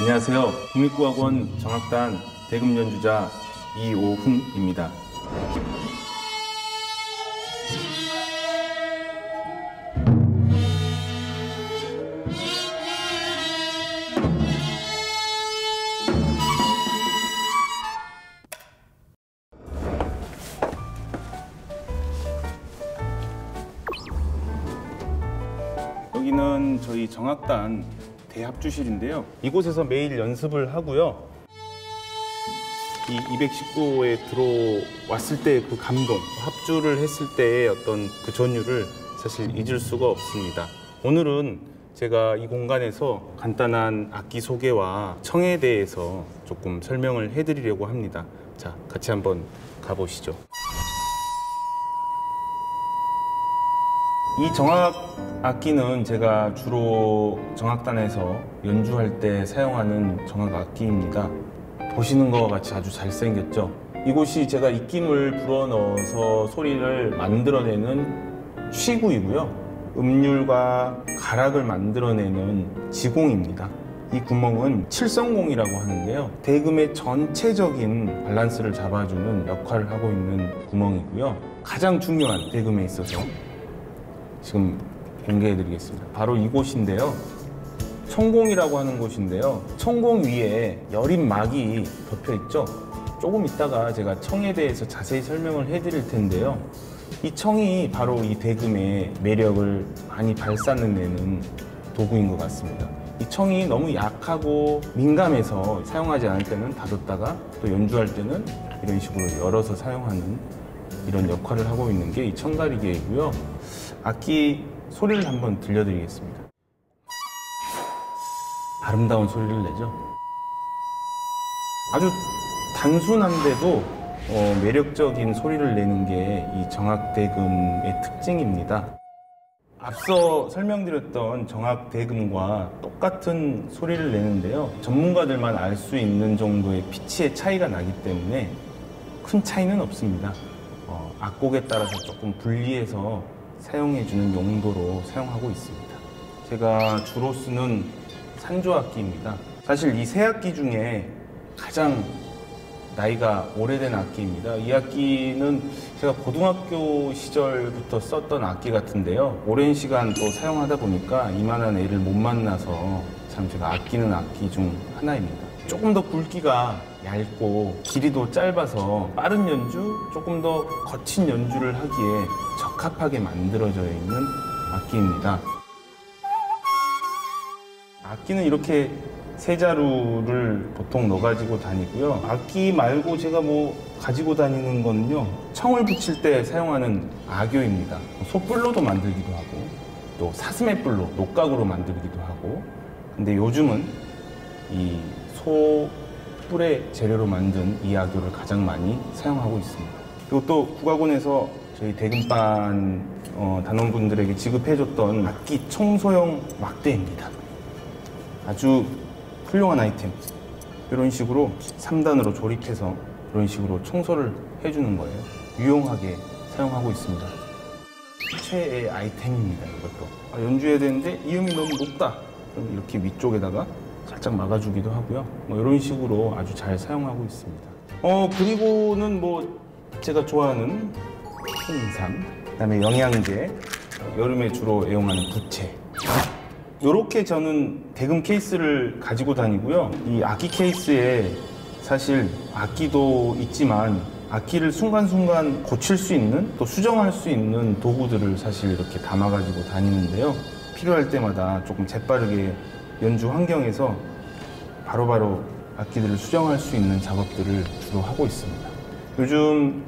안녕하세요. 국립국악원 정악단 대금 연주자 이오훈입니다. 여기는 저희 정악단 대합주실인데요. 이곳에서 매일 연습을 하고요. 이 219호에 들어왔을 때 그 감동, 합주를 했을 때의 어떤 그 전율을 사실 잊을 수가 없습니다. 오늘은 제가 이 공간에서 간단한 악기 소개와 청에 대해서 조금 설명을 해드리려고 합니다. 자, 같이 한번 가보시죠. 이 정악 악기는 제가 주로 정악단에서 연주할 때 사용하는 정악 악기입니다. 보시는 것과 같이 아주 잘생겼죠? 이곳이 제가 입김을 불어넣어서 소리를 만들어내는 취구이고요. 음률과 가락을 만들어내는 지공입니다. 이 구멍은 칠성공이라고 하는데요. 대금의 전체적인 밸런스를 잡아주는 역할을 하고 있는 구멍이고요. 가장 중요한 대금에 있어서 지금 공개해드리겠습니다. 바로 이곳인데요. 청공이라고 하는 곳인데요. 청공 위에 여린 막이 덮여있죠. 조금 있다가 제가 청에 대해서 자세히 설명을 해드릴 텐데요. 이 청이 바로 이 대금의 매력을 많이 발산해내는 도구인 것 같습니다. 이 청이 너무 약하고 민감해서 사용하지 않을 때는 닫았다가 또 연주할 때는 이런 식으로 열어서 사용하는 이런 역할을 하고 있는 게 이 청가리개이고요. 악기 소리를 한번 들려드리겠습니다. 아름다운 소리를 내죠. 아주 단순한데도 매력적인 소리를 내는 게 이 정악대금의 특징입니다. 앞서 설명드렸던 정악대금과 똑같은 소리를 내는데요. 전문가들만 알 수 있는 정도의 피치의 차이가 나기 때문에 큰 차이는 없습니다. 악곡에 따라서 조금 분리해서 사용해주는 용도로 사용하고 있습니다. 제가 주로 쓰는 산조악기입니다. 사실 이 세 악기 중에 가장 나이가 오래된 악기입니다. 이 악기는 제가 고등학교 시절부터 썼던 악기 같은데요. 오랜 시간 또 사용하다 보니까 이만한 애를 못 만나서 참 제가 아끼는 악기 중 하나입니다. 조금 더 굵기가 얇고 길이도 짧아서 빠른 연주, 조금 더 거친 연주를 하기에 적합하게 만들어져 있는 악기입니다. 악기는 이렇게 세 자루를 보통 넣어가지고 다니고요. 악기 말고 제가 가지고 다니는 거는요. 청을 붙일 때 사용하는 악교입니다. 소뿔로도 만들기도 하고 또 사슴의 뿔로, 녹각으로 만들기도 하고 근데 요즘은 이 소뿔의 재료로 만든 이 악교를 가장 많이 사용하고 있습니다. 그리고 또 국악원에서 저희 대금반 단원분들에게 지급해줬던 악기 청소용 막대입니다. 아주 훌륭한 아이템. 이런 식으로 3단으로 조립해서 이런 식으로 청소를 해주는 거예요. 유용하게 사용하고 있습니다. 최애 아이템입니다. 이것도. 연주해야 되는데 이 음이 너무 높다. 그럼 이렇게 위쪽에다가 살짝 막아주기도 하고요. 이런 식으로 아주 잘 사용하고 있습니다. 그리고는 제가 좋아하는 홍삼, 그다음에 영양제, 여름에 주로 애용하는 부채. 이렇게 저는 대금 케이스를 가지고 다니고요. 이 악기 케이스에 사실 악기도 있지만 악기를 순간순간 고칠 수 있는 또 수정할 수 있는 도구들을 사실 이렇게 담아가지고 다니는데요. 필요할 때마다 조금 재빠르게 연주 환경에서 바로바로 악기들을 수정할 수 있는 작업들을 주로 하고 있습니다. 요즘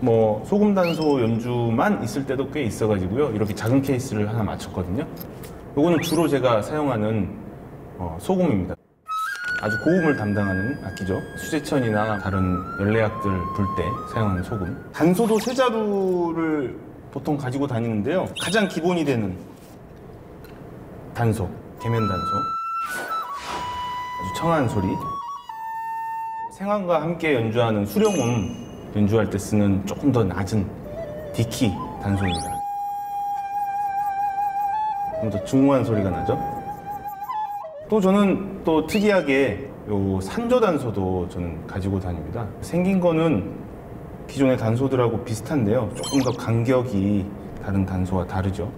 소금 단소 연주만 있을 때도 꽤 있어가지고요. 이렇게 작은 케이스를 하나 맞췄거든요. 이거는 주로 제가 사용하는 소금입니다. 아주 고음을 담당하는 악기죠. 수제천이나 다른 연례악들 불 때 사용하는 소금. 단소도 세 자루를 보통 가지고 다니는데요. 가장 기본이 되는 단소, 계면단소. 아주 청아한 소리. 생황과 함께 연주하는 수령음 연주할 때 쓰는 조금 더 낮은 디키 단소입니다. 좀 더 중후한 소리가 나죠? 또 저는 또 특이하게 요 산조 단소도 저는 가지고 다닙니다. 생긴 거는 기존의 단소들하고 비슷한데요. 조금 더 간격이 다른 단소와 다르죠.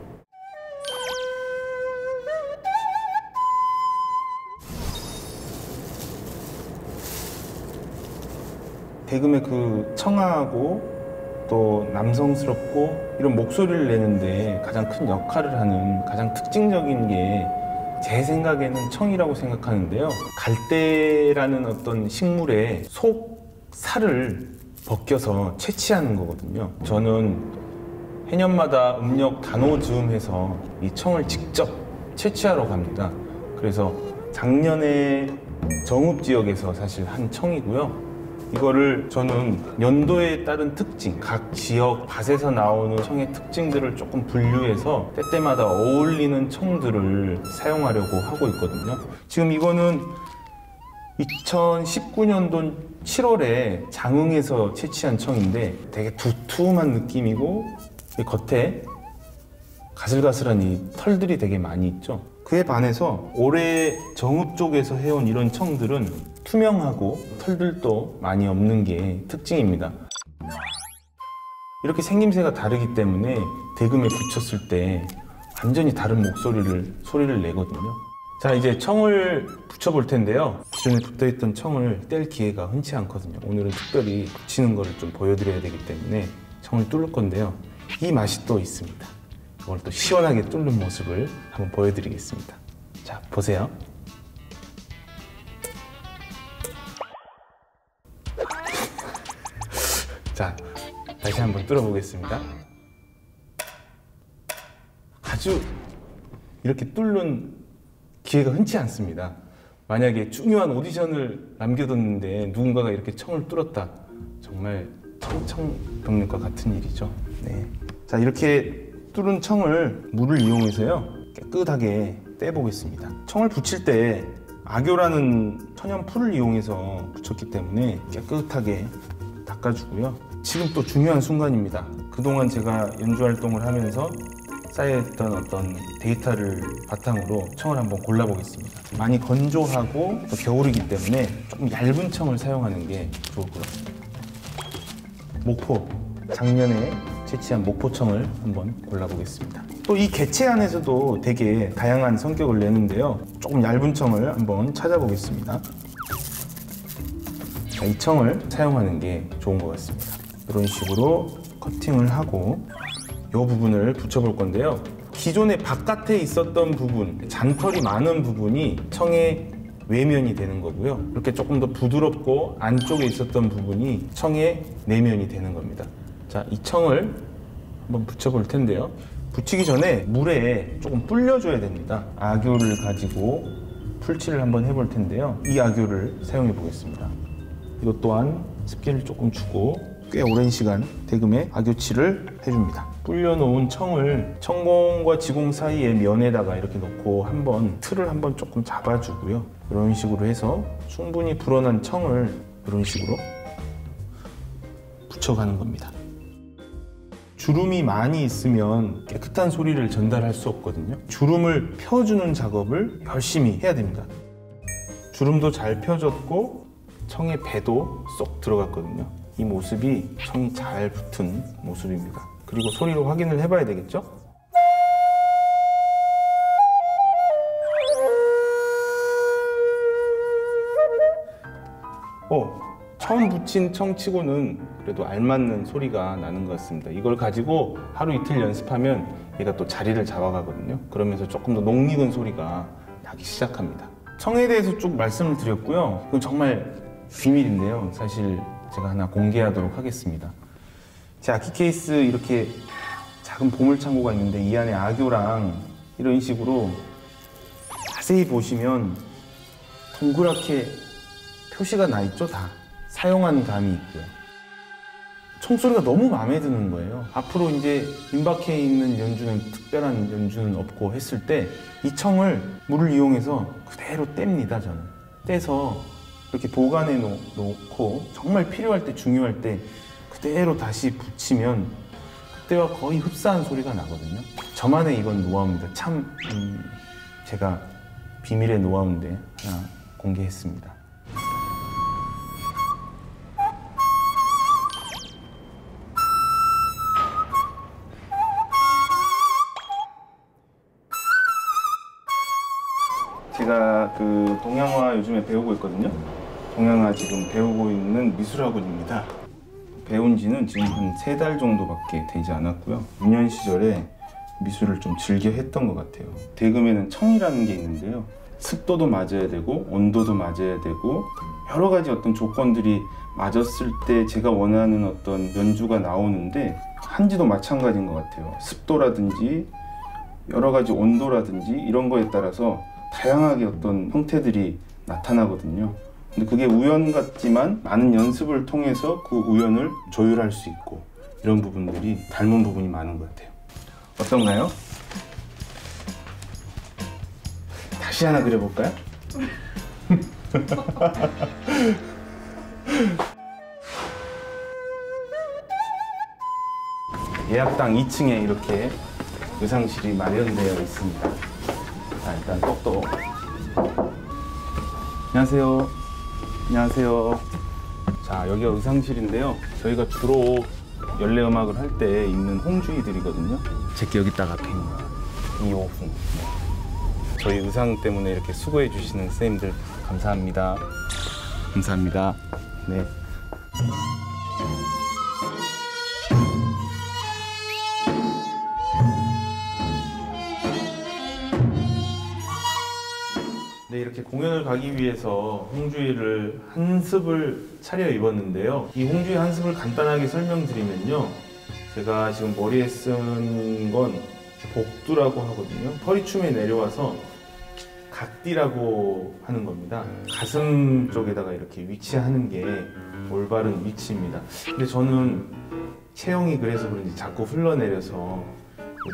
대금의 그 청아하고 또 남성스럽고 이런 목소리를 내는데 가장 큰 역할을 하는 가장 특징적인 게 제 생각에는 청이라고 생각하는데요. 갈대라는 어떤 식물의 속 살을 벗겨서 채취하는 거거든요. 저는 해년마다 음력 단오즈음해서 이 청을 직접 채취하러 갑니다. 그래서 작년에 정읍 지역에서 사실 한 청이고요. 이거를 저는 연도에 따른 특징, 각 지역 밭에서 나오는 청의 특징들을 조금 분류해서 때때마다 어울리는 청들을 사용하려고 하고 있거든요. 지금 이거는 2019년도 7월에 장흥에서 채취한 청인데 되게 두툼한 느낌이고 겉에 가슬가슬한 이 털들이 되게 많이 있죠. 그에 반해서 올해 정읍 쪽에서 해온 이런 청들은 투명하고 털들도 많이 없는 게 특징입니다. 이렇게 생김새가 다르기 때문에 대금에 붙였을 때 완전히 다른 소리를 내거든요. 자, 이제 청을 붙여볼 텐데요. 기존에 붙어있던 청을 뗄 기회가 흔치 않거든요. 오늘은 특별히 붙이는 거를 좀 보여드려야 되기 때문에 청을 뚫을 건데요. 이 맛이 또 있습니다. 이걸 또 시원하게 뚫는 모습을 한번 보여드리겠습니다. 자, 보세요. 자, 다시 한번 뚫어보겠습니다. 아주 이렇게 뚫는 기회가 흔치 않습니다. 만약에 중요한 오디션을 남겨뒀는데 누군가가 이렇게 청을 뚫었다. 정말 청천벽력과 같은 일이죠. 네. 자, 이렇게 뚫은 청을 물을 이용해서요 깨끗하게 떼보겠습니다. 청을 붙일 때 악교라는 천연 풀을 이용해서 붙였기 때문에 깨끗하게 닦아주고요. 지금 또 중요한 순간입니다. 그동안 제가 연주 활동을 하면서 쌓여있던 어떤 데이터를 바탕으로 청을 한번 골라보겠습니다. 많이 건조하고 또 겨울이기 때문에 조금 얇은 청을 사용하는 게 좋을 것 같습니다. 목포, 작년에 채취한 목포청을 한번 골라보겠습니다. 또 이 개체 안에서도 되게 다양한 성격을 내는데요. 조금 얇은 청을 한번 찾아보겠습니다. 자, 이 청을 사용하는 게 좋은 것 같습니다. 이런 식으로 커팅을 하고 이 부분을 붙여볼 건데요. 기존에 바깥에 있었던 부분, 잔털이 많은 부분이 청의 외면이 되는 거고요. 이렇게 조금 더 부드럽고 안쪽에 있었던 부분이 청의 내면이 되는 겁니다. 자, 이 청을 한번 붙여볼 텐데요. 붙이기 전에 물에 조금 불려줘야 됩니다. 악교를 가지고 풀칠을 한번 해볼 텐데요. 이 악교를 사용해 보겠습니다. 이것 또한 습기를 조금 주고 꽤 오랜 시간 대금에 악교칠을 해줍니다. 불려놓은 청을 청공과 지공 사이의 면에다가 이렇게 놓고 한번 틀을 한번 조금 잡아주고요. 이런 식으로 해서 충분히 불어난 청을 이런 식으로 붙여가는 겁니다. 주름이 많이 있으면 깨끗한 소리를 전달할 수 없거든요. 주름을 펴주는 작업을 열심히 해야 됩니다. 주름도 잘 펴졌고 청의 배도 쏙 들어갔거든요. 이 모습이 청이 잘 붙은 모습입니다. 그리고 소리로 확인을 해봐야 되겠죠? 처음 붙인 청치고는 그래도 알맞는 소리가 나는 것 같습니다. 이걸 가지고 하루 이틀 연습하면 얘가 또 자리를 잡아가거든요. 그러면서 조금 더 녹익은 소리가 나기 시작합니다. 청에 대해서 쭉 말씀을 드렸고요. 이건 정말 비밀인데요. 사실 제가 하나 공개하도록 하겠습니다. 제 악기 케이스 이렇게 작은 보물창고가 있는데 이 안에 악교랑 이런 식으로 자세히 보시면 동그랗게 표시가 나 있죠. 다 사용한 감이 있고요. 총소리가 너무 마음에 드는 거예요. 앞으로 이제 임박해 있는 연주는 특별한 연주는 없고 했을 때 이 청을 물을 이용해서 그대로 뗍니다. 저는 떼서 이렇게 보관해 놓고 정말 필요할 때 중요할 때 그대로 다시 붙이면 그때와 거의 흡사한 소리가 나거든요. 저만의 이건 노하우입니다. 참 제가 비밀의 노하우인데 하나 공개했습니다. 제가 그 동양화 요즘에 배우고 있거든요. 동양화 지금 배우고 있는 미술학원입니다. 배운 지는 지금 한 3달 정도밖에 되지 않았고요. 유년 시절에 미술을 좀 즐겨 했던 것 같아요. 대금에는 청이라는 게 있는데요. 습도도 맞아야 되고 온도도 맞아야 되고 여러 가지 어떤 조건들이 맞았을 때 제가 원하는 어떤 연주가 나오는데 한지도 마찬가지인 것 같아요. 습도라든지 여러 가지 온도라든지 이런 거에 따라서 다양하게 어떤 형태들이 나타나거든요. 근데 그게 우연 같지만 많은 연습을 통해서 그 우연을 조율할 수 있고 이런 부분들이 닮은 부분이 많은 것 같아요. 어떤가요? 다시 하나 그려볼까요? 예약당 2층에 이렇게 의상실이 마련되어 있습니다. 자, 일단 똑똑. 안녕하세요. 안녕하세요. 자, 여기가 의상실인데요. 저희가 주로 연례 음악을 할 때 입는 홍주의들이거든요. 제게 여기다가 앞에 있는 이호훈. 저희 의상 때문에 이렇게 수고해 주시는 선생님들 감사합니다. 감사합니다. 네. 네, 이렇게 공연을 가기 위해서 홍주의를 한 습을 차려 입었는데요. 이 홍주의 한 습을 간단하게 설명드리면요. 제가 지금 머리에 쓴 건 복두라고 하거든요. 허리춤에 내려와서 각디라고 하는 겁니다. 가슴 쪽에다가 이렇게 위치하는 게 올바른 위치입니다. 근데 저는 체형이 그래서 그런지 자꾸 흘러내려서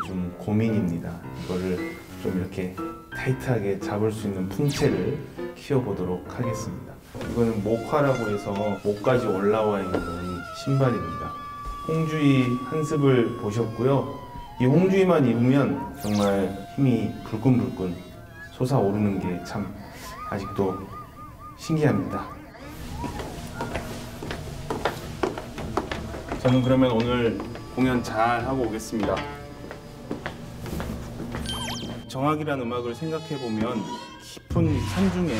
좀 고민입니다. 이거를 좀 이렇게 타이트하게 잡을 수 있는 풍채를 키워보도록 하겠습니다. 이거는 목화라고 해서 목까지 올라와 있는 신발입니다. 홍주의 한 습을 보셨고요. 이 홍주의만 입으면 정말 힘이 불끈불끈 솟아오르는 게 참 아직도 신기합니다. 저는 그러면 오늘 공연 잘 하고 오겠습니다. 정악이라는 음악을 생각해보면 깊은 산중에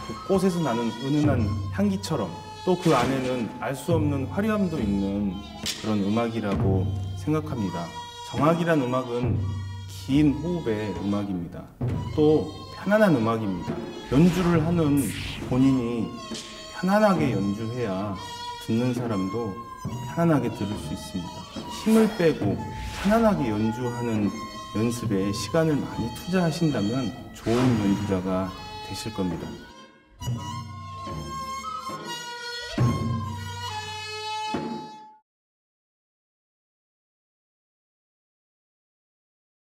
그 꽃에서 나는 은은한 향기처럼 또 그 안에는 알 수 없는 화려함도 있는 그런 음악이라고 생각합니다. 정악이란 음악은 긴 호흡의 음악입니다. 또 편안한 음악입니다. 연주를 하는 본인이 편안하게 연주해야 듣는 사람도 편안하게 들을 수 있습니다. 힘을 빼고 편안하게 연주하는 연습에 시간을 많이 투자하신다면 좋은 연주자가 되실 겁니다.